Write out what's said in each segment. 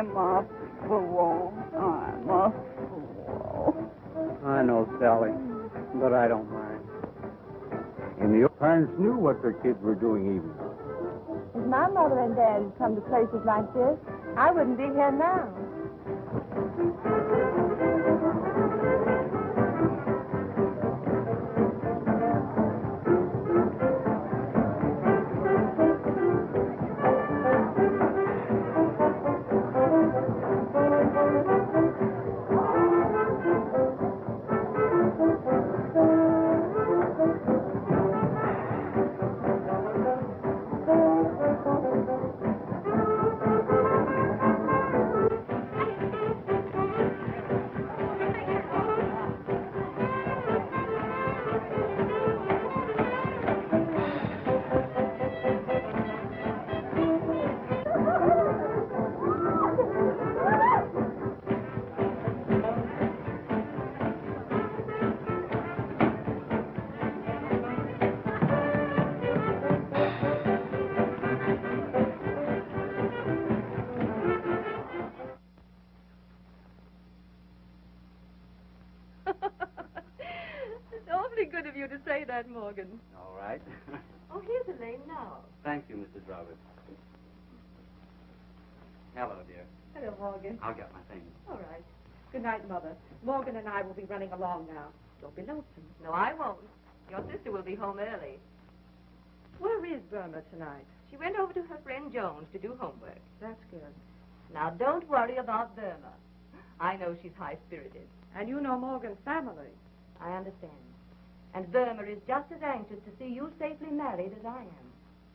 I'm a fool. I'm a fool. I know, Sally, but I don't mind. And your parents knew what their kids were doing even. If my mother and dad had come to places like this, I wouldn't be here now. Good of you to say that, Morgan. All right. Oh, here's Elaine now. Thank you, Mrs. Roberts. Hello, dear. Hello, Morgan. I'll get my things. All right. Good night, Mother. Morgan and I will be running along now. Don't be lonesome. No, I won't. Your sister will be home early. Where is Burma tonight? She went over to her friend Jones to do homework. That's good. Now, don't worry about Burma. I know she's high-spirited. And you know Morgan's family. I understand. And Burma is just as anxious to see you safely married as I am.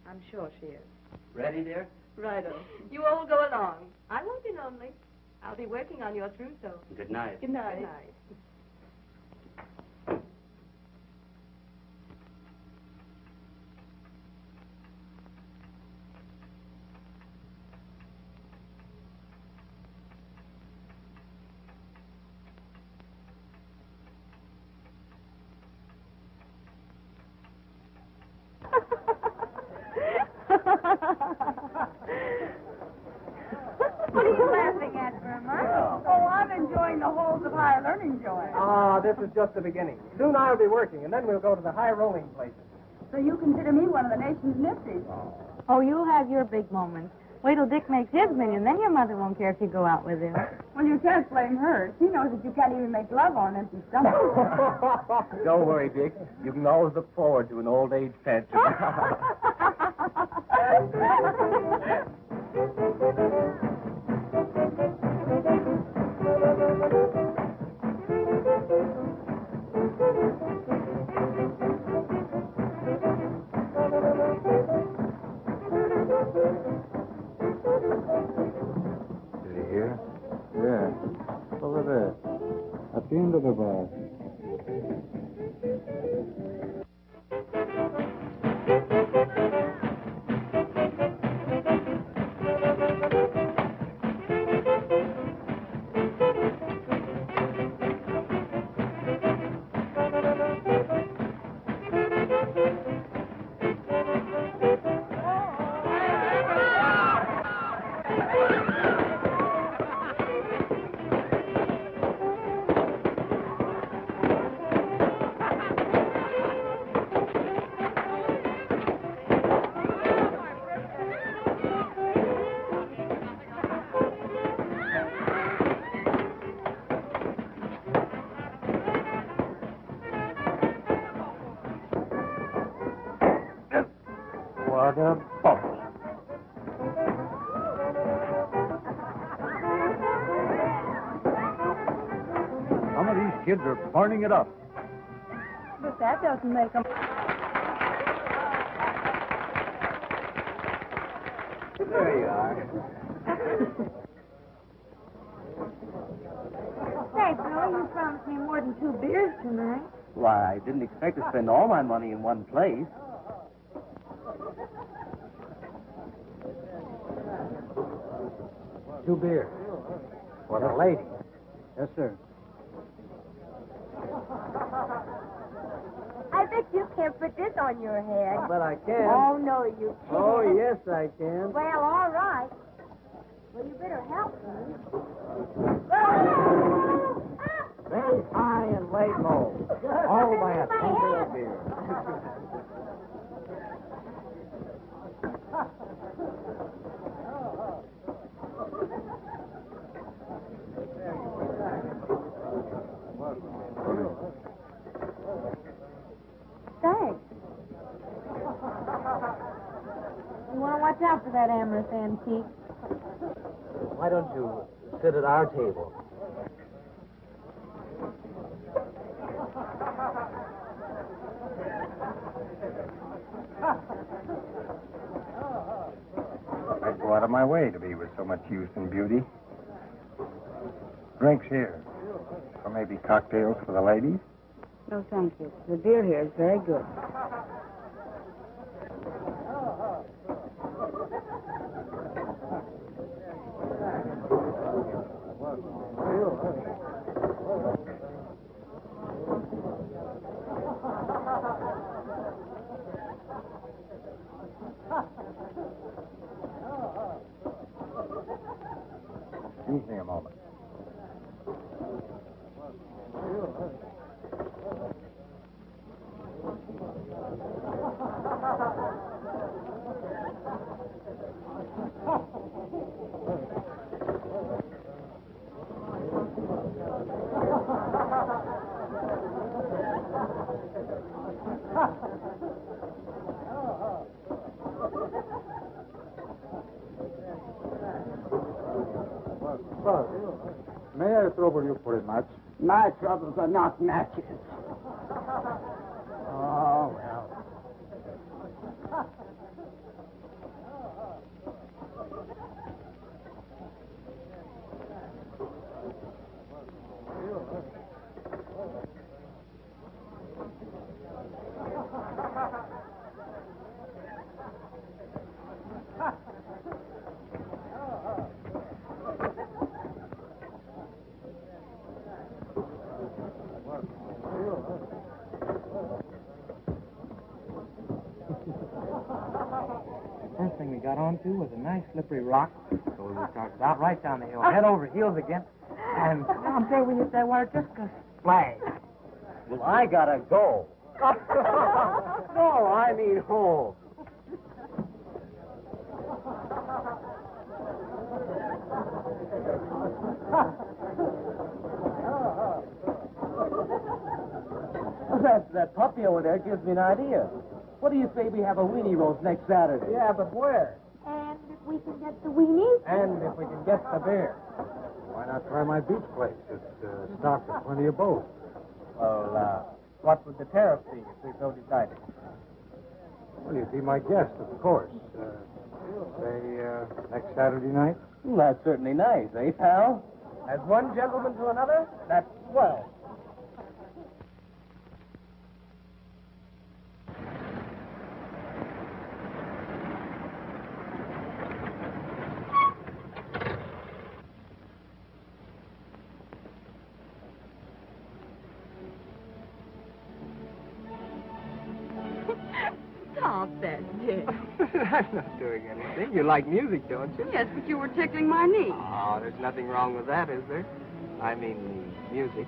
I'm sure she is. Ready, dear? Righto. You all go along. I won't be lonely. I'll be working on your trousseau. Good night. Good night. Good night. What are you laughing at, Burma? Oh, I'm enjoying the halls of higher learning, Joy. Ah, this is just the beginning. Soon I'll be working, and then we'll go to the high rolling places. So you consider me one of the nation's nifties? Oh, you'll have your big moments. Wait till Dick makes his million, then your mother won't care if you go out with him. Well, you can't blame her. She knows that you can't even make love on an empty stomach. Don't worry, Dick. You can always look forward to an old age pension. Here? Yeah. Over there. At the end of the bar. What a bump. Some of these kids are burning it up. But that doesn't make them... There you are. Say, Bill, you promised me more than 2 beers tonight. Why, I didn't expect to spend all my money in one place. 2 beers. For the lady. Yes, sir. I bet you can't put this on your head. But I can. Oh, no, you can't. Oh, yes, I can. Well, all right. Well, you better help me. Very high and lay low. All by a tumbler of beer. Thanks. You want to watch out for that amorous antique. Why don't you sit at our table? I'd go out of my way to be with so much youth and beauty. Drinks here. Or maybe cocktails for the ladies? No, thank you. The beer here is very good. Excuse me a moment. May I trouble you for a match? My troubles are not matches. Oh, well. First thing we got onto was a nice slippery rock, so we started out right down the hill, head over heels again, and I'm saying we hit that water just a splash. Well, I gotta go. No, I mean home. That puppy over there gives me an idea. What do you say we have a weenie roast next Saturday? Yeah, but where? And if we can get the weenies? And if we can get the beer. Why not try my beach place? It's stocked with plenty of both. Well, what would the tariff be if we so decided? Well, you'd be my guest, of course. Say, next Saturday night? Well, that's certainly nice, eh, pal? As one gentleman to another, that's swell. Stop that, Dick. I'm not doing anything. You like music, don't you? Yes, but you were tickling my knee. Oh, there's nothing wrong with that, is there? I mean, music.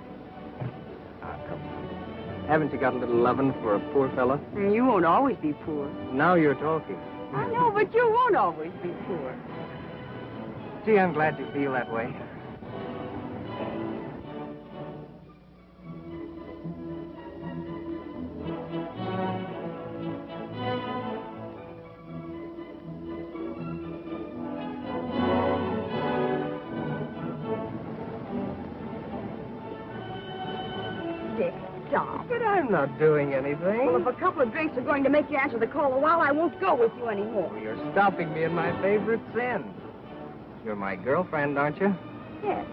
Ah, come on. Haven't you got a little lovin' for a poor fella? You won't always be poor. Now you're talking. I know, but you won't always be poor. Gee, I'm glad you feel that way. Dick, stop. But I'm not doing anything. Well, if a couple of drinks are going to make you answer the call a while, I won't go with you anymore. Well, you're stopping me in my favorite sin. You're my girlfriend, aren't you? Yes.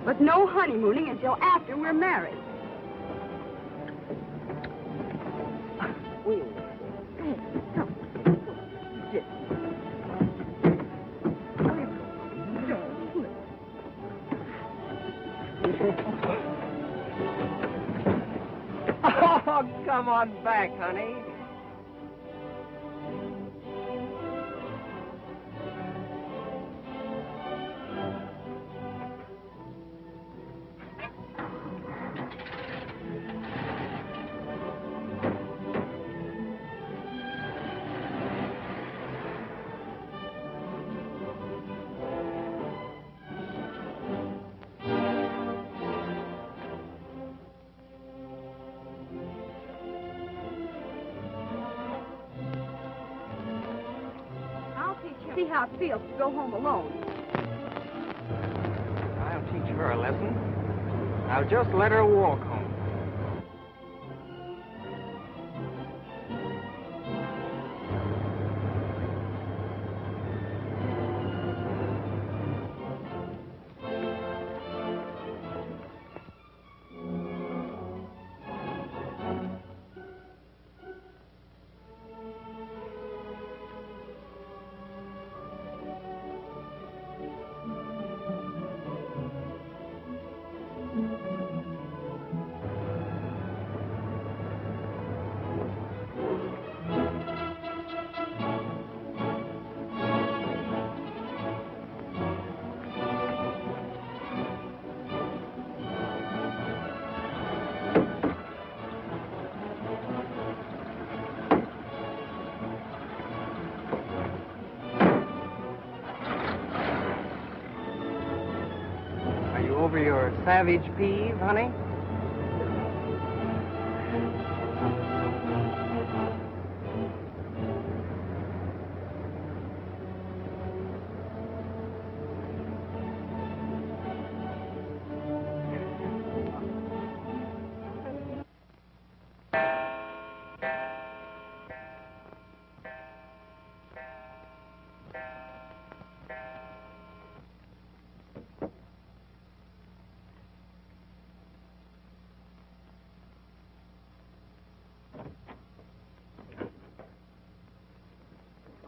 But no honeymooning until after we're married. Hey, come. Dick. Oh, come on back, honey. See how it feels to go home alone. I'll teach her a lesson. I'll just let her walk home. Over your savage peeve, honey?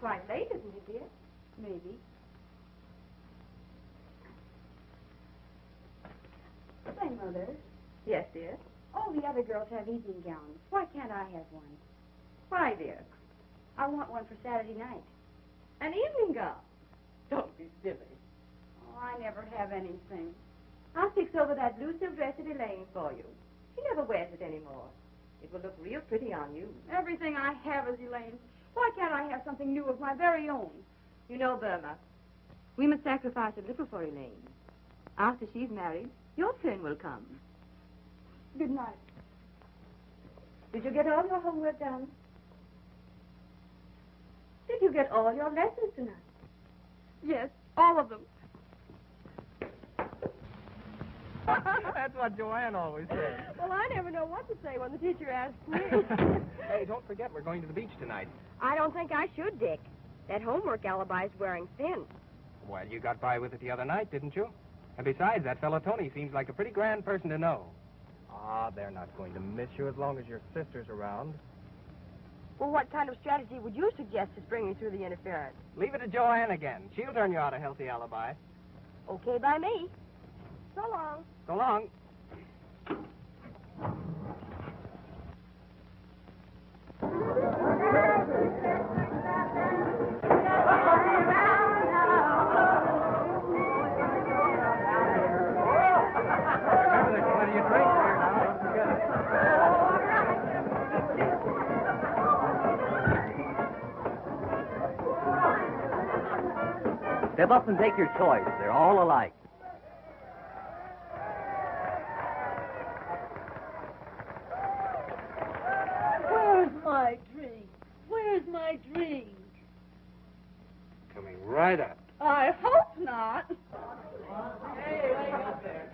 Quite late, isn't it, dear? Maybe. Say, Mother. Yes, dear. All the other girls have evening gowns. Why can't I have one? Why, dear? I want one for Saturday night. An evening gown. Don't be silly. Oh, I never have anything. I'll fix over that blue silk dress at Elaine for you. She never wears it anymore. It will look real pretty on you. Everything I have is Elaine's. Why can't I have something new of my very own? You know, Burma, we must sacrifice a little for Elaine. After she's married, your turn will come. Good night. Did you get all your homework done? Did you get all your lessons tonight? Yes, all of them. That's what Joanne always says. Well, I never know what to say when the teacher asks me. Hey, don't forget we're going to the beach tonight. I don't think I should, Dick. That homework alibi's wearing thin. Well, you got by with it the other night, didn't you? And besides, that fellow Tony seems like a pretty grand person to know. Ah, they're not going to miss you as long as your sister's around. Well, what kind of strategy would you suggest to bring me through the interference? Leave it to Joanne again. She'll turn you out a healthy alibi. Okay by me. So long. So long. Step up and take your choice. They're all alike. Where's my drink? Where's my drink? Coming right up. I hope not. Hey, wake up there.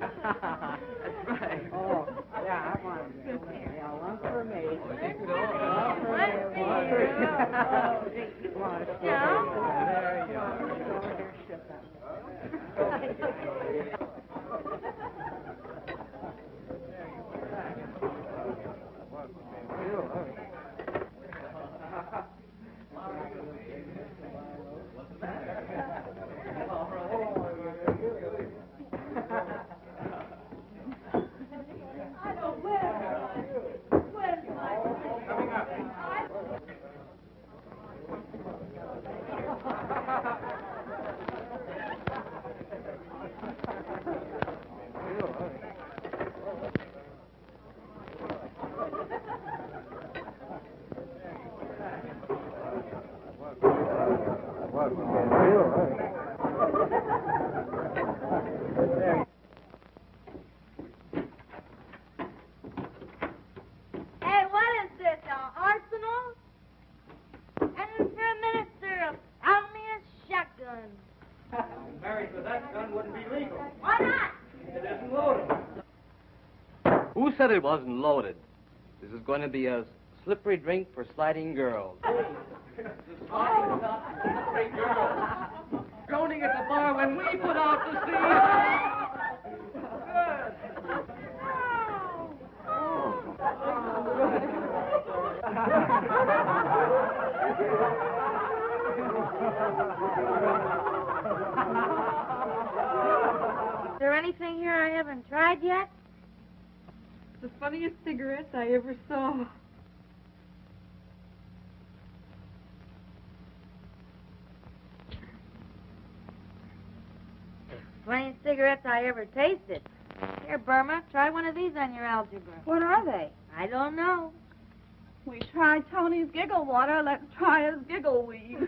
That's right. Oh, yeah, I want it. Yeah, one for me. There you are. said it wasn't loaded? This is going to be a slippery drink for sliding girls. Slippery girls. Droning at the bar when we put out to sea. Is there anything here I haven't tried yet? The funniest cigarettes I ever saw. Funniest cigarettes I ever tasted. Here, Burma, try one of these on your algebra. What are they? I don't know. We tried Tony's giggle water. Let's try his giggle weed.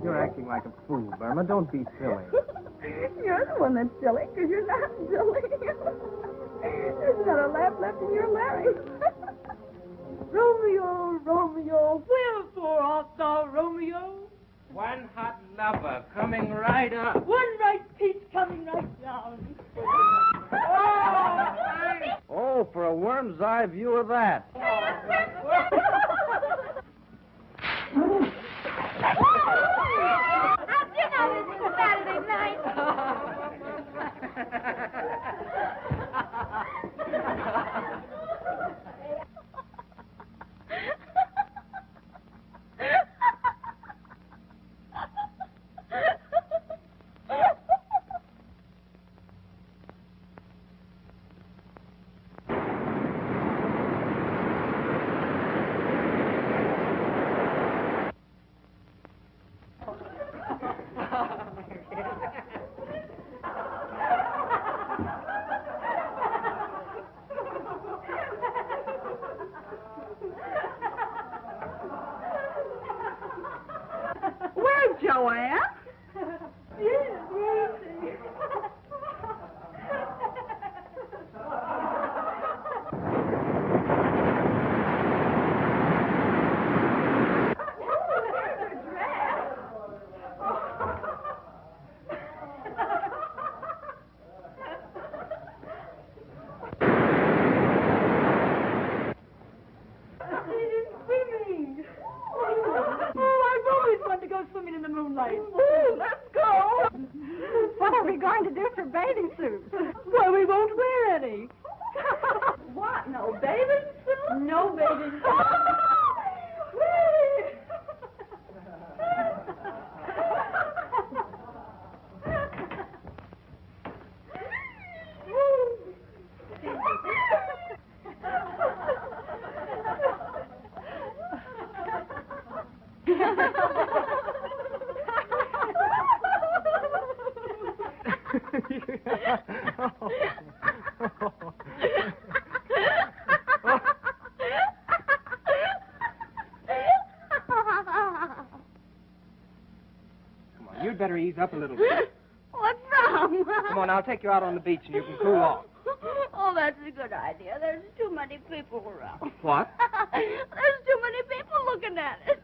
You're acting like a fool, Burma. Don't be silly. You're the one that's silly, because you're not silly. There's not a laugh left in your larynx. Romeo, Romeo, wherefore art thou Romeo? One hot lover coming right up. One right piece coming right down. Oh, for a worm's eye view of that. How'd you know this was Saturday night? Where's Joanne? Yes, Rosie. Swimming. Oh, I've always wanted to go swimming in the moonlight. Oh, let's go. What are we going to do for bathing suits? Well, we won't wear any. What? No bathing suits? No bathing suits. Come on, you'd better ease up a little bit. What's wrong? Come on, I'll take you out on the beach and you can cool off. Oh, that's a good idea. There's too many people around. What? There's too many people looking at it.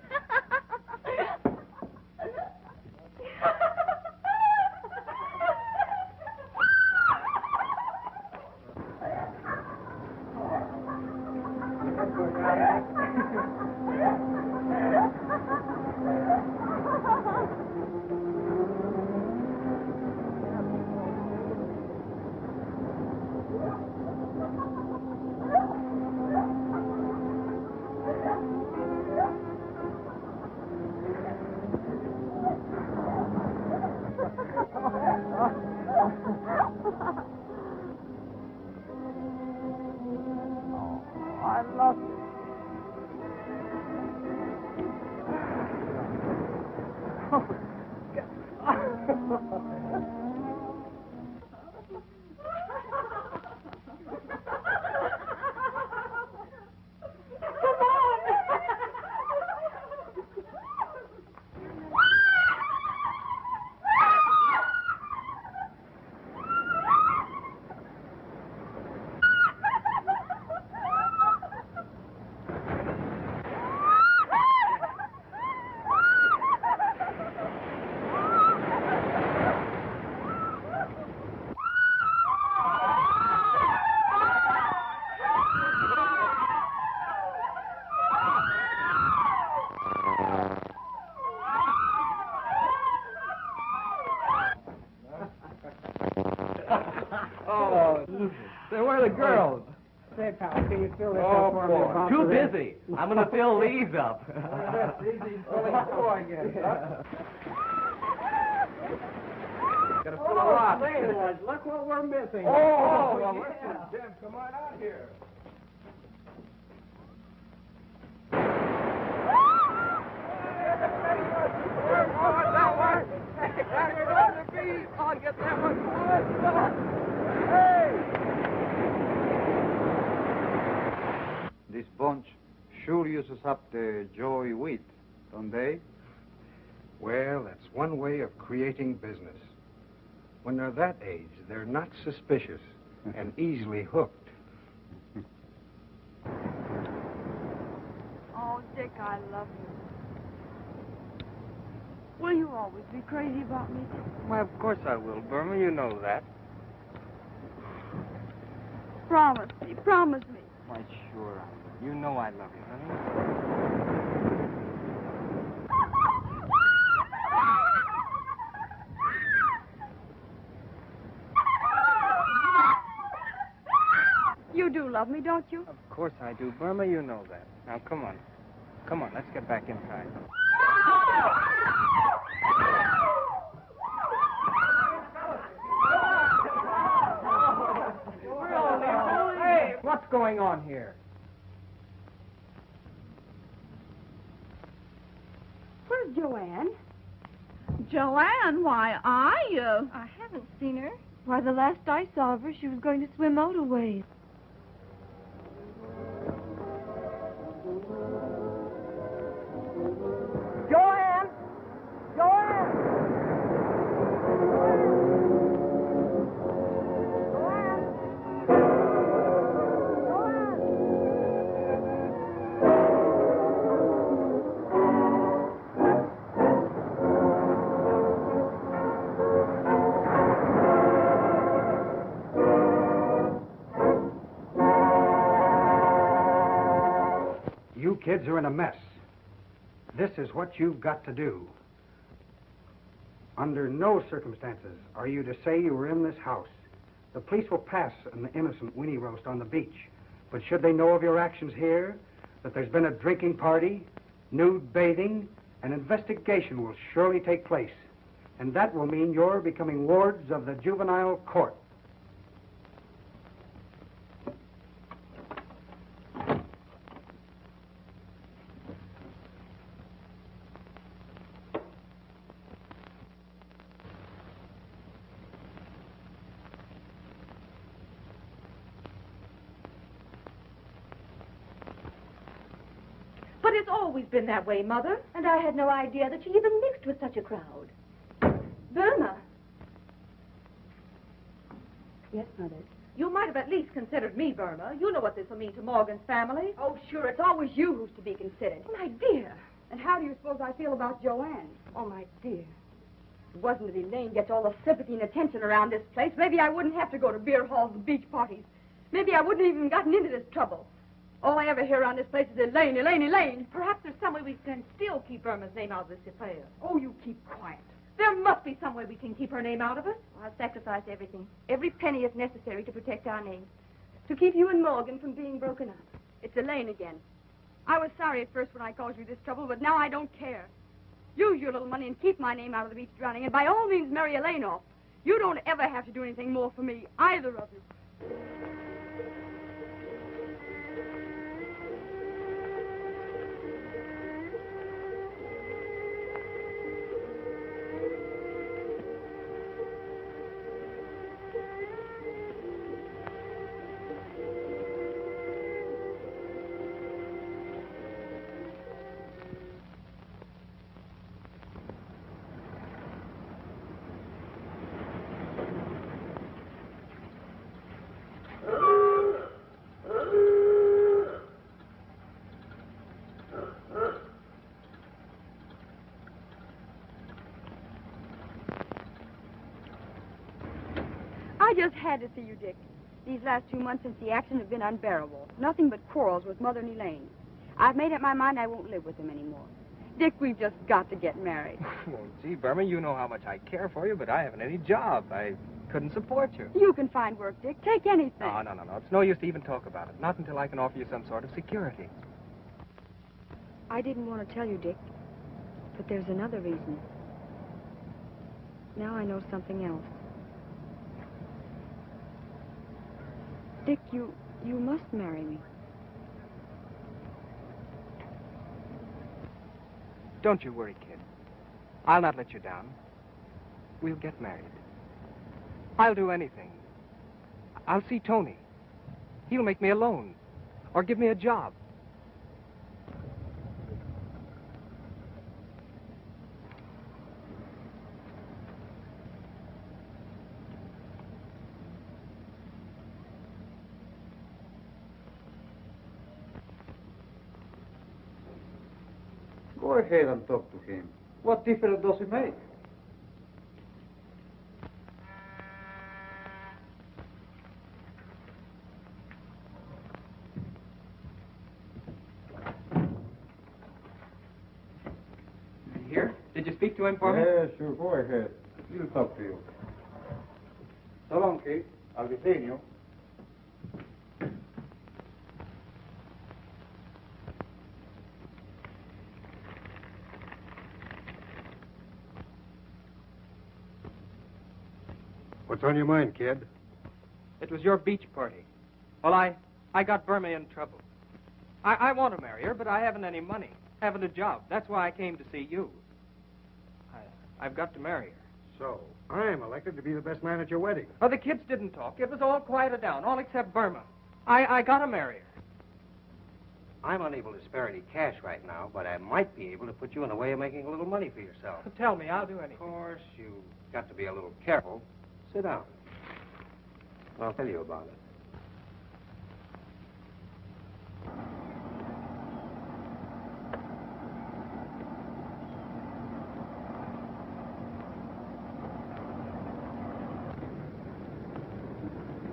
Say, where are the girls? Say, pal, can you fill this Oh, up for me? boy. about Too this? busy. I'm going to fill these up. Gotta fill a lot. Say, boys, look what we're missing. Oh, well, yeah. listen, Jim, come on out here. I'll get that one. This bunch sure uses up the joy wheat, don't they? Well, that's one way of creating business. When they're that age, they're not suspicious and easily hooked. Oh, Dick, I love you. Will you always be crazy about me? Why, of course I will, Burma. You know that. Promise me, promise me. Why, sure I will. You know I love you, honey. You do love me, don't you? Of course I do, Burma. You know that. Now, come on. Come on, let's get back inside. Hey, what's going on here? Where's Joanne? Joanne, why, I haven't seen her. Why, the last I saw of her, she was going to swim out a ways. Joanne! Joanne! You kids are in a mess. This is what you've got to do. Under no circumstances are you to say you were in this house. The police will pass an innocent Winnie roast on the beach. But should they know of your actions here, that there's been a drinking party, nude bathing, an investigation will surely take place. And that will mean you're becoming wards of the juvenile court. But it's always been that way, Mother. And I had no idea that she even mixed with such a crowd. Burma. Yes, Mother. You might have at least considered me, Burma. You know what this will mean to Morgan's family. Oh, sure, it's always you who's to be considered. My dear. And how do you suppose I feel about Joanne? Oh, my dear. If it wasn't that Elaine gets all the sympathy and attention around this place, maybe I wouldn't have to go to beer halls and beach parties. Maybe I wouldn't have even gotten into this trouble. All I ever hear around this place is Elaine, Elaine, Elaine. Perhaps there's some way we can still keep Burma's name out of this affair. Oh, you keep quiet. There must be some way we can keep her name out of it. I'll sacrifice everything. Every penny is necessary to protect our name. To keep you and Morgan from being broken up. It's Elaine again. I was sorry at first when I caused you this trouble, but now I don't care. Use your little money and keep my name out of the beach drowning, and by all means marry Elaine off. You don't ever have to do anything more for me, either of you. just had to see you, Dick. These last 2 months since the accident have been unbearable. Nothing but quarrels with Mother and Elaine. I've made up my mind I won't live with them anymore. Dick, we've just got to get married. Well, gee, Burma, you know how much I care for you, but I haven't any job. I couldn't support you. You can find work, Dick. Take anything. No. It's no use to even talk about it. Not until I can offer you some sort of security. I didn't want to tell you, Dick, but there's another reason. Now I know something else. Dick, you must marry me. Don't you worry, kid. I'll not let you down. We'll get married. I'll do anything. I'll see Tony. He'll make me a loan or give me a job. Go ahead and talk to him. What difference does it make? Here? Did you speak to him for me? Yeah, sure. Go ahead. He'll talk to you. So long, Kate. I'll be seeing you. What's on your mind, kid? It was your beach party. Well, I got Burma in trouble. I want to marry her, but I haven't any money. Haven't a job. That's why I came to see you. I've got to marry her. So, I'm elected to be the best man at your wedding. Oh, the kids didn't talk. It was all quieted down, all except Burma. I got to marry her. I'm unable to spare any cash right now, but I might be able to put you in a way of making a little money for yourself. Tell me, I'll do anything. Of course, you've got to be a little careful. Sit down. I'll tell you about it.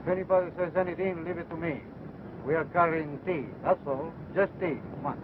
If anybody says anything, leave it to me. We are carrying tea. That's all. Just tea. Come on.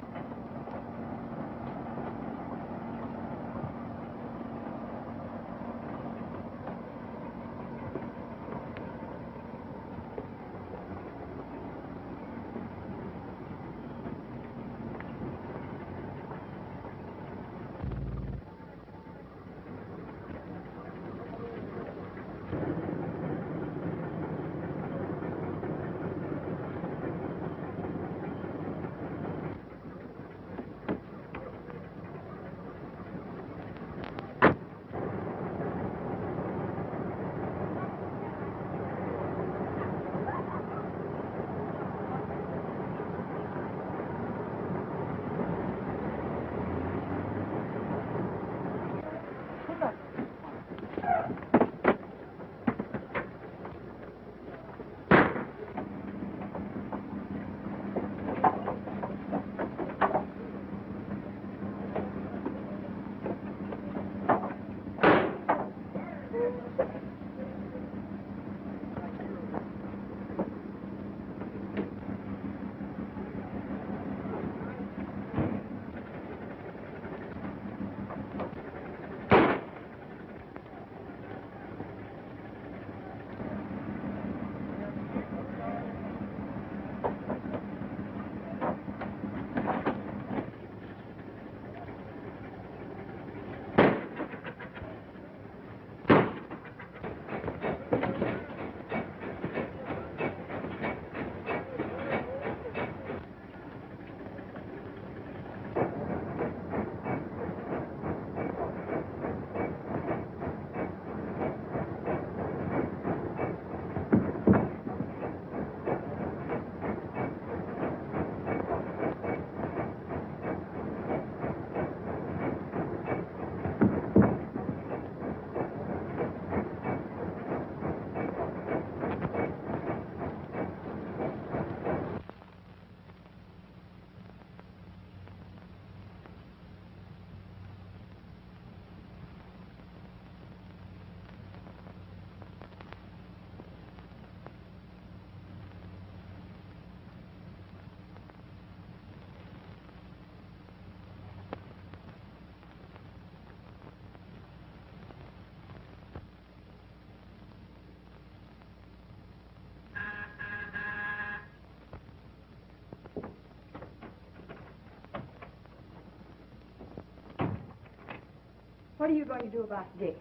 What are you going to do about Dick?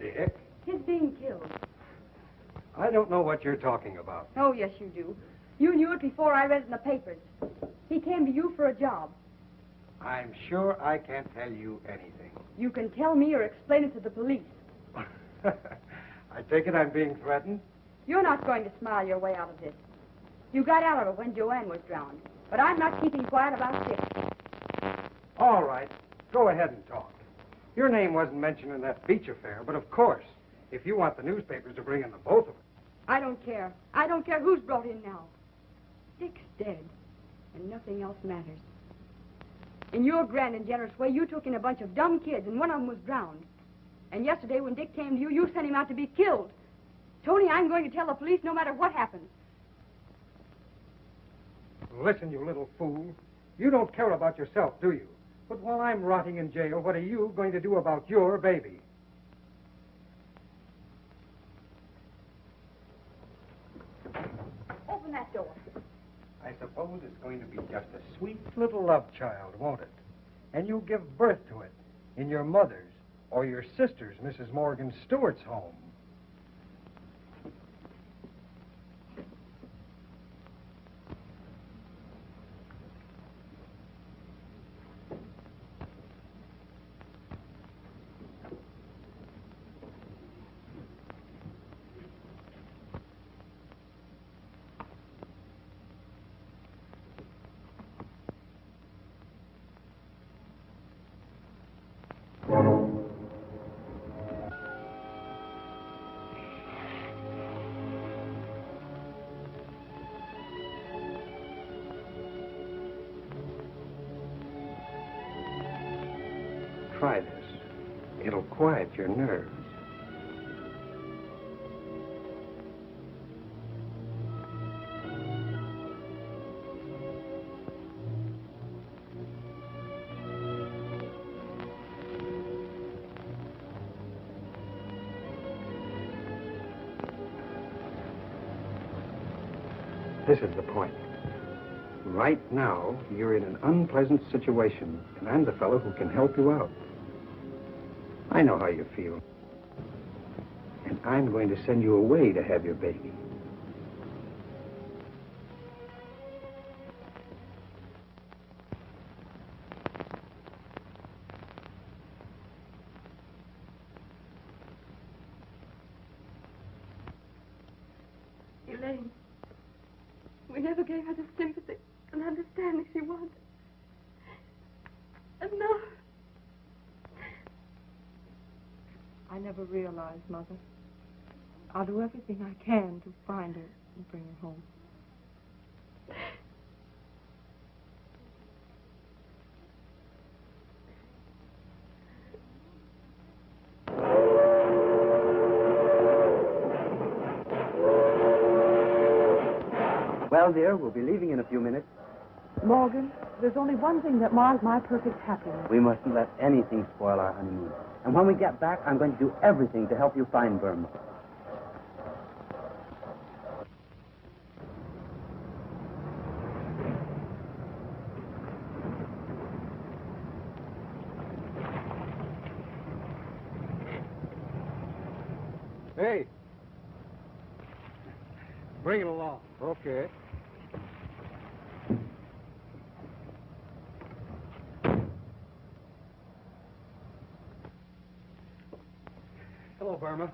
Dick? His being killed. I don't know what you're talking about. Oh, yes, you do. You knew it before I read it in the papers. He came to you for a job. I'm sure I can't tell you anything. You can tell me or explain it to the police. I take it I'm being threatened? You're not going to smile your way out of this. You got out of it when Joanne was drowned. But I'm not keeping quiet about Dick. All right. Go ahead and talk. Your name wasn't mentioned in that beach affair, but of course, if you want the newspapers to bring in the both of us. I don't care. I don't care who's brought in now. Dick's dead, and nothing else matters. In your grand and generous way, you took in a bunch of dumb kids, and one of them was drowned. And yesterday, when Dick came to you, you sent him out to be killed. Tony, I'm going to tell the police no matter what happens. Listen, you little fool. You don't care about yourself, do you? But while I'm rotting in jail, what are you going to do about your baby? Open that door. I suppose it's going to be just a sweet little love child, won't it? And you'll give birth to it in your mother's or your sister's, Mrs. Morgan Stewart's home. Try this. It'll quiet your nerves. This is the point. Right now, you're in an unpleasant situation, and I'm the fellow who can help you out. I know how you feel. And I'm going to send you away to have your baby. Elaine, we never gave her the sympathy and understanding she wanted. And now... I never realized, Mother. I'll do everything I can to find her and bring her home. Well, dear, we'll be leaving in a few minutes. Morgan, there's only one thing that mars my perfect happiness. We mustn't let anything spoil our honeymoon. And when we get back, I'm going to do everything to help you find Burma. Hey. Bring it along. Okay. Hello, Burma.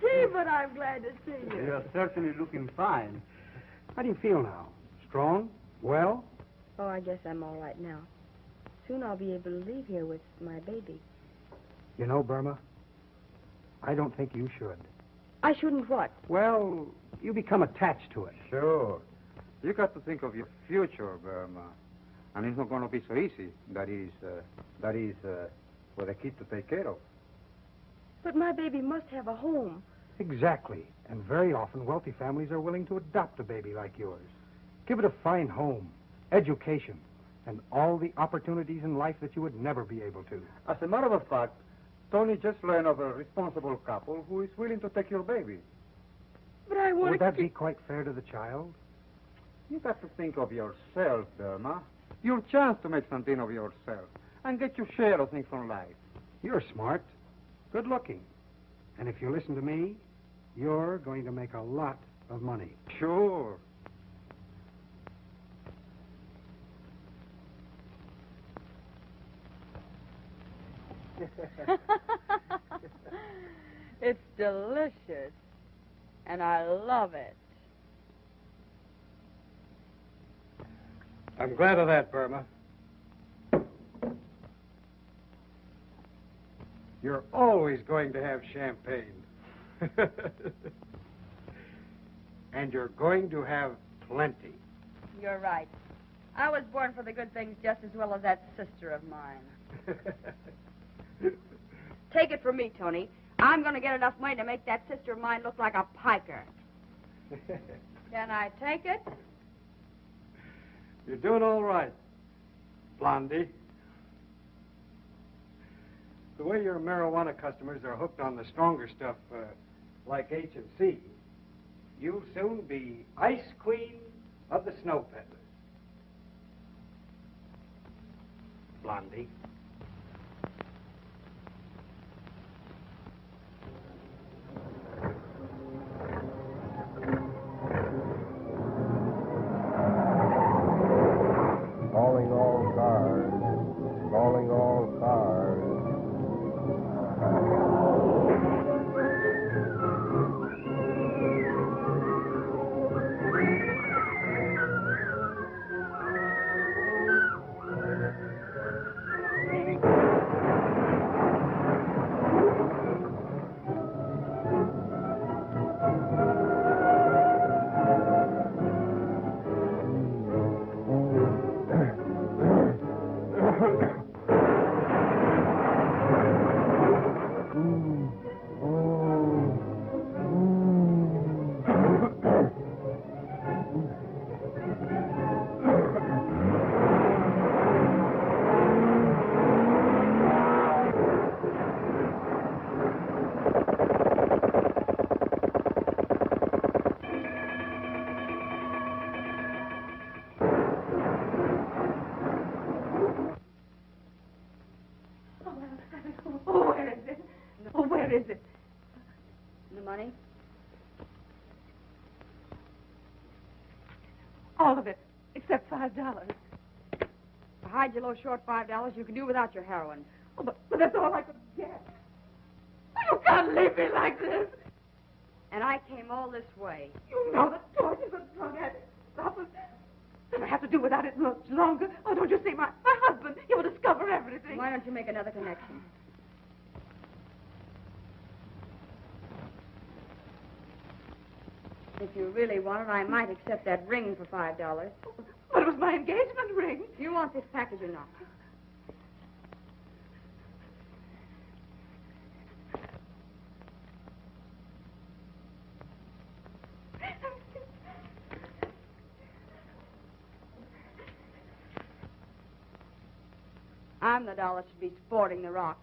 Gee, but I'm glad to see you. You're certainly looking fine. How do you feel now? Strong? Well? Oh, I guess I'm all right now. Soon I'll be able to leave here with my baby. You know, Burma, I don't think you should. I shouldn't what? Well, you become attached to it. Sure. You got to think of your future, Burma. And it's not going to be so easy. That is for the kid to take care of. But my baby must have a home. Exactly. And very often, wealthy families are willing to adopt a baby like yours. Give it a fine home, education, and all the opportunities in life that you would never be able to. As a matter of fact, Tony just learned of a responsible couple who is willing to take your baby. But I want Would that be quite fair to the child? You got to think of yourself, Burma. Your chance to make something of yourself and get your share of things from life. You're smart, good looking. And if you listen to me, you're going to make a lot of money. Sure. It's delicious, and I love it. I'm glad of that, Burma. You're always going to have champagne. And you're going to have plenty. You're right. I was born for the good things just as well as that sister of mine. Take it from me, Tony. I'm going to get enough money to make that sister of mine look like a piker. Can I take it? You're doing all right, Blondie. The way your marijuana customers are hooked on the stronger stuff, like H&C, you'll soon be Ice Queen of the Snow Peddlers. Blondie. Calling all cars. Calling all cars. Oh, where is it? Oh, where is it? The money? All of it, except $5. To hide your low short $5, you can do without your heroin. Oh, but that's all I could get. You can't leave me like this. And I came all this way. You know that George is a drug addict. Then I have to do without it much longer. Oh, don't you see, my husband, he will discover everything. Why don't you make another connection? If you really want it, I might accept that ring for $5. But it was my engagement ring. Do you want this package or not? I'm the doll that should be sporting the rocks.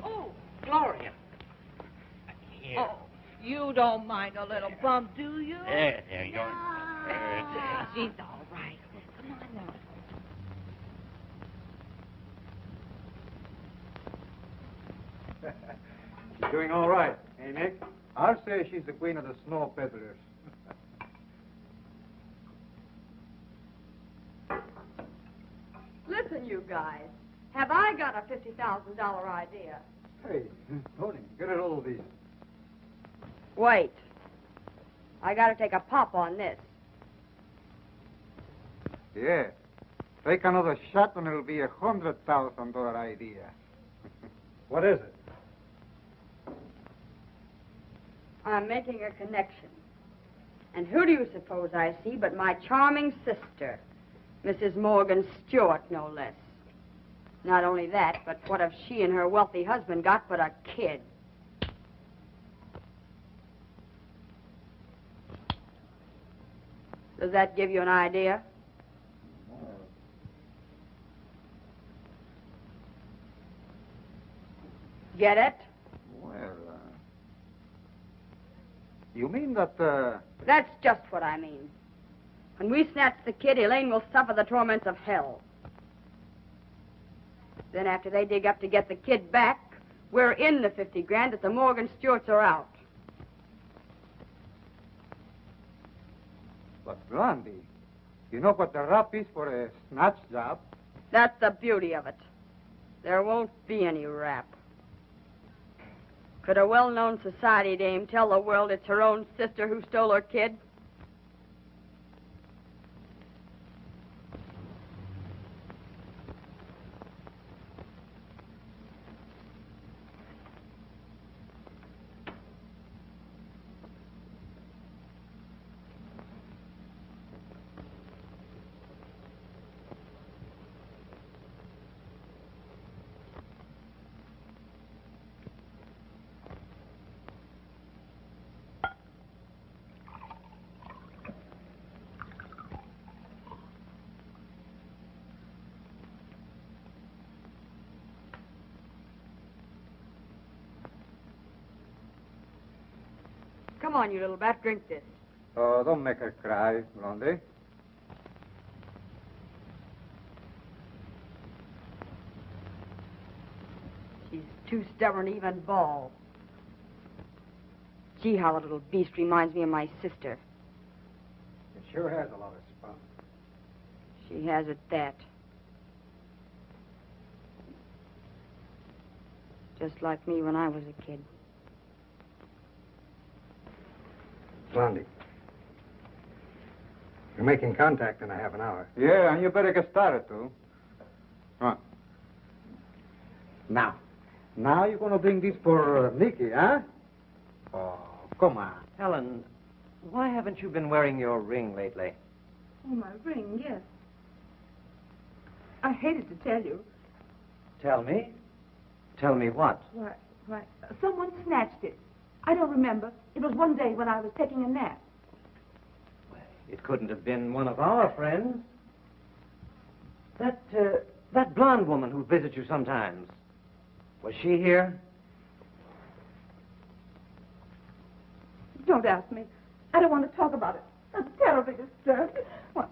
Oh, Gloria. Oh, you don't mind a little bump, do you? There you go. She's all right. Come on now. She's doing all right, eh, Nick? I'll say she's the queen of the snow peddlers. Listen, you guys. Have I got a $50,000 idea? Hey, Tony, get a hold of these. Wait. I got to take a pop on this. Yeah. Take another shot and it'll be $100,000 idea. What is it? I'm making a connection. And who do you suppose I see but my charming sister, Mrs. Morgan Stewart, no less. Not only that, but what have she and her wealthy husband got but a kid? Does that give you an idea? Get it? Well, you mean that, That's just what I mean. When we snatch the kid, Elaine will suffer the torments of hell. Then after they dig up to get the kid back, we're in the 50 grand that the Morgan Stewarts are out. But Blondie, you know what the rap is for a snatch job? That's the beauty of it. There won't be any rap. Could a well-known society dame tell the world it's her own sister who stole her kid? Come on, you little bat, drink this. Oh, don't make her cry, Blondie. She's too stubborn to even bawl. Gee, how the little beast reminds me of my sister. It sure has a lot of spunk. She has at that. Just like me when I was a kid. Blondie. You're making contact in a half an hour. Yeah, and you better get started, too. Come on. Now you're going to bring this for Nicky, huh? Oh, come on. Helen, why haven't you been wearing your ring lately? Oh, my ring, yes. I hated to tell you. Tell me? Tell me what? Why, someone snatched it. I don't remember. It was one day when I was taking a nap. It couldn't have been one of our friends. That blonde woman who visits you sometimes. Was she here? Don't ask me. I don't want to talk about it. I'm terribly disturbed. What?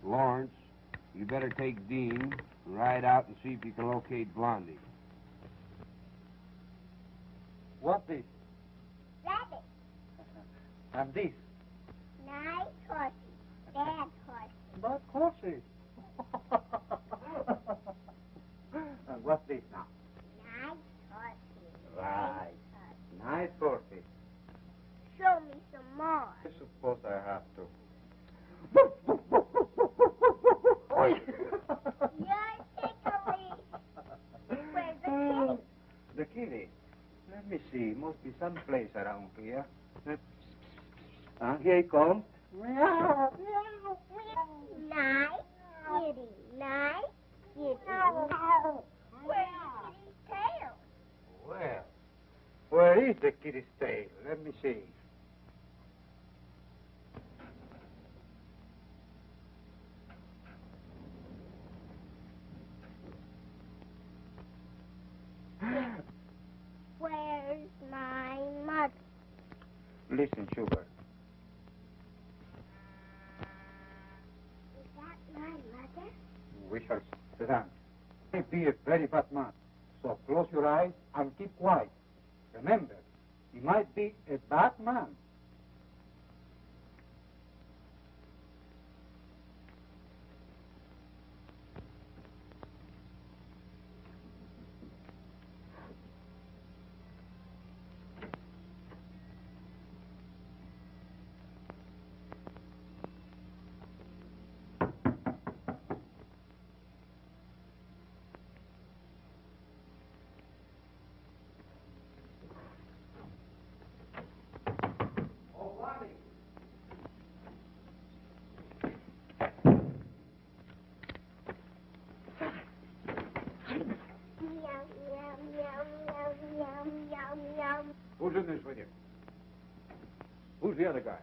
Lawrence, you better take Dean and ride out and see if you can locate Blondie. What this? Rabbit. And this? Nice horsey. Bad horsey. But horsey. And what's this now? Nice horsey. Right. Nice horsey. Show me some more. I suppose I have to. You're tickly. Where's the kitty? The kitty? Let me see. Must be someplace around here. Here he comes. Nice kitty. Nice kitty. Where's the kitty's tail? Well, where is the kitty's tail? Let me see. listen, sugar. Is that my mother? We shall sit down. He be a very bad man. So close your eyes and keep quiet. Remember, he might be a bad man. Who's in this with you? Who's the other guy?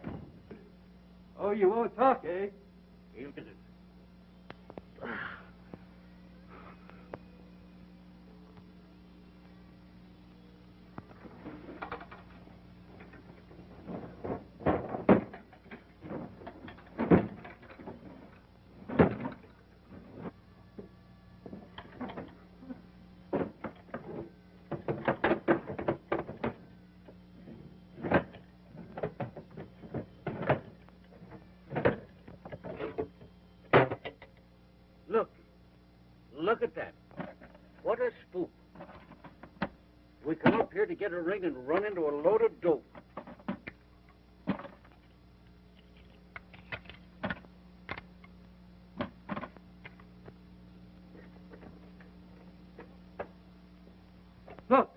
Oh, you won't talk, eh? He'll get it. Look at that. What a spook. We come up here to get a ring and run into a load of dope. Look.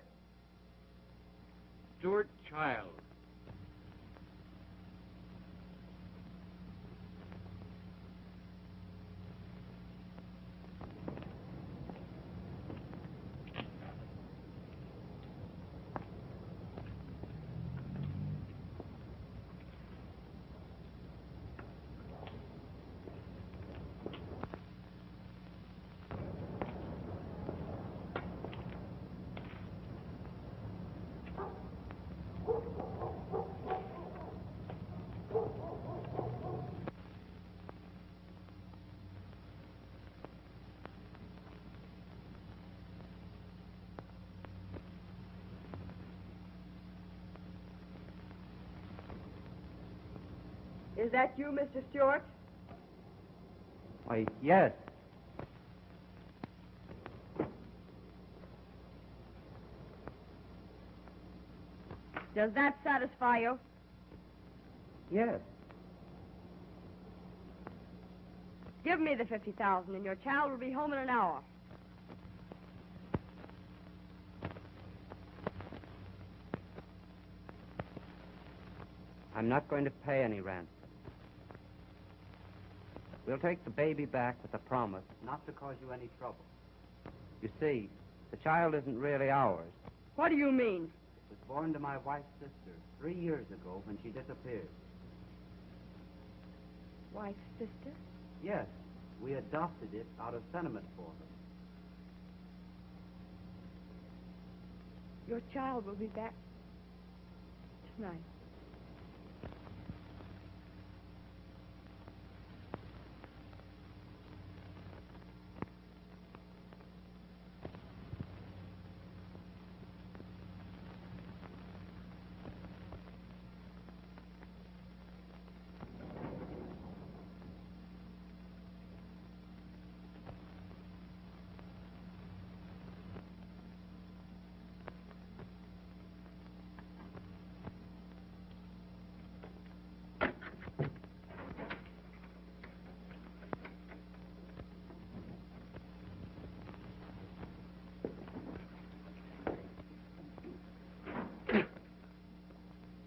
Stuart Child. Is that you, Mr. Stewart? Why, yes. Does that satisfy you? Yes. Give me the $50,000 and your child will be home in an hour. I'm not going to pay any ransom. We'll take the baby back with a promise not to cause you any trouble. You see, the child isn't really ours. What do you mean? It was born to my wife's sister 3 years ago when she disappeared. Wife's sister? Yes, we adopted it out of sentiment for her. Your child will be back tonight.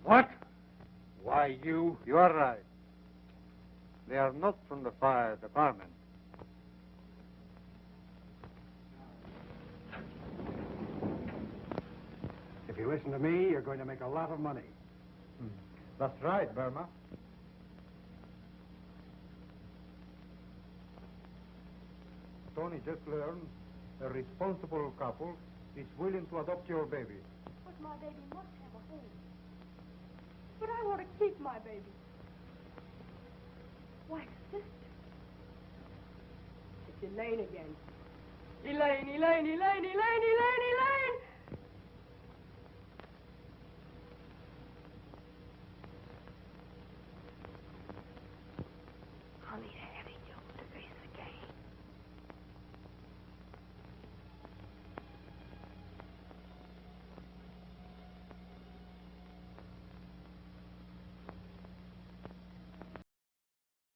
What? Why, you are right. They are not from the fire department. If you listen to me, you're going to make a lot of money. That's right, Burma. Tony just learned a responsible couple is willing to adopt your baby. But my baby must have a home. But I want to keep my baby. Why, sister. It's Elaine again. Elaine, Elaine, Elaine, Elaine, Elaine, Elaine!